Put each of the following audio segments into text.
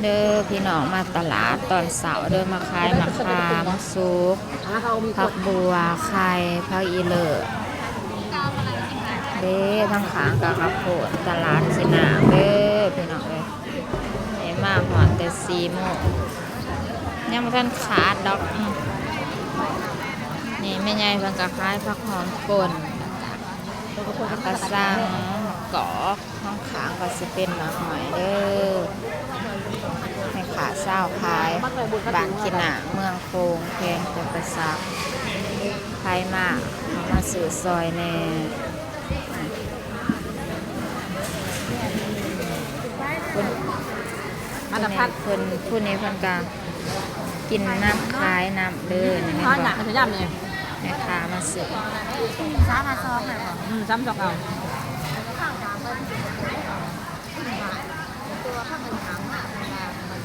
เด้อพี่น้องมาตลาดตอนเสาร์เด้อมาขายมะขามซุปผักบัวไข่ผักอีเลิศเด้อทั้งขางกับกระโพดตลาดสินาเด้อพี่น้องเลยมาหอดแต่4 โมงยังไม่ทันขาดดอกนี่แม่ใหญ่เพิ่นก็ขายผักหอมป่นกระซังกอกข้างขางก็สิเป็นหน่อหอยเด้อให้ขาเศร้าขายบ้านกินหนาเมืองโคงแพงแต่กระซักขายมากเขามาซื้อซอยแน่อันนี้เพิ่นผู้นี้เพิ่นก็กินน้ำคล้ายน้ำเด้อนี่แม่นบ่แม่ค้ามาซื้อ3 มา 2เลยบ่3 2เอ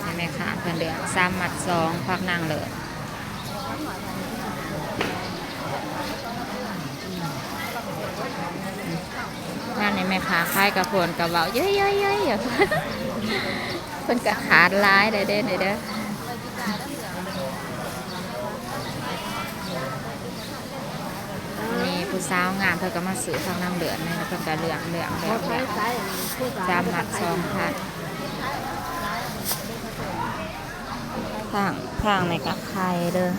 าแม่ค้าเพิ่นเดือ3 มัด 2พักนางเลยงานนี้แม่ค้าขายกระโพนกระเว้าเย้ยๆๆเพิ่นก็ขาดหลายได้เด้อเด้อนี่ผู้สาวงามเพิ่นก็มาซื้อทางนางเดือนนี่แล้วเพิ่นก็เลือก3 มัด 2 พันทางในกับไข่เด้อ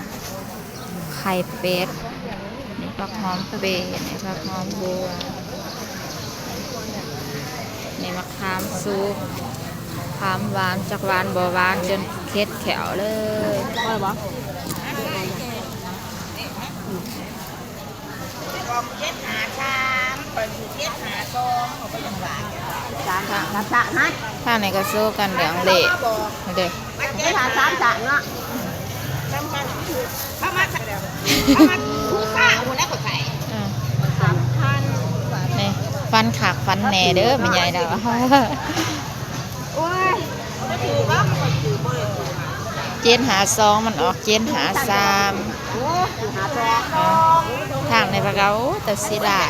ไข่เป็ดนี่ผักหอมเปรี้ยวนี่ผักหอมบัวนี่มะขามซุปขามหวานจากหวานบ่หวานจนเค็ดแขวเลยว่าบ่ถ้าในกระโซกันเหลืองเละเด็กไม่ทาน3 จานเนาะนี่ฟันขากฟันแหน่เด้อไม่ใหญ่ดอก7 หา 2มันออก7 หา 3ทางในพะเกาแต่สิได้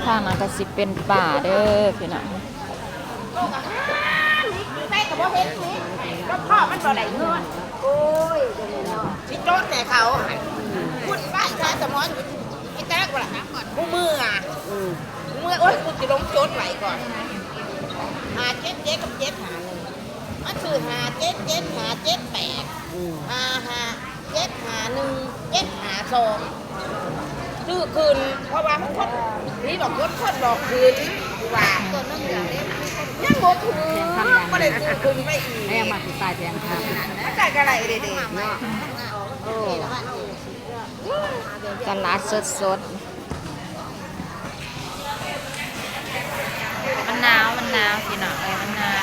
ทางนั้นก็สิเป็นป่าเด้อพี่น้องพ่อมันบ่ได้เงินโอ้ยสิโจทย์แต่เขาพูดว่าใช้สมองไอ้แต๊กว่าล่ะกูมืออ่ะมือโอ๊ยกูจะลงโจทย์ไหวก่อน5 7 7กับ7 หา 1มันคือ5 7 7 5 7 8 5 7 หา 1 7 หา 2ซื้อคืนเพราะว่ามันคนนี่บอกคนบอกคืนว่าตัวนึงเดี๋ยวนี้ยังบ่ถือก็ได้ซื้อคืนไปอีกให้มาติดตายแทนครับมันได้กระไรเด็ดๆเนาะตลาดสดมันหนาวพี่น้องมันหนาว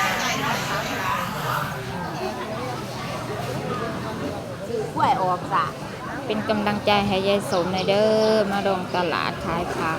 กล้วยออกจ้ะเป็นกำลังใจให้ยายสมในเด้อมาลงตลาดขายผัก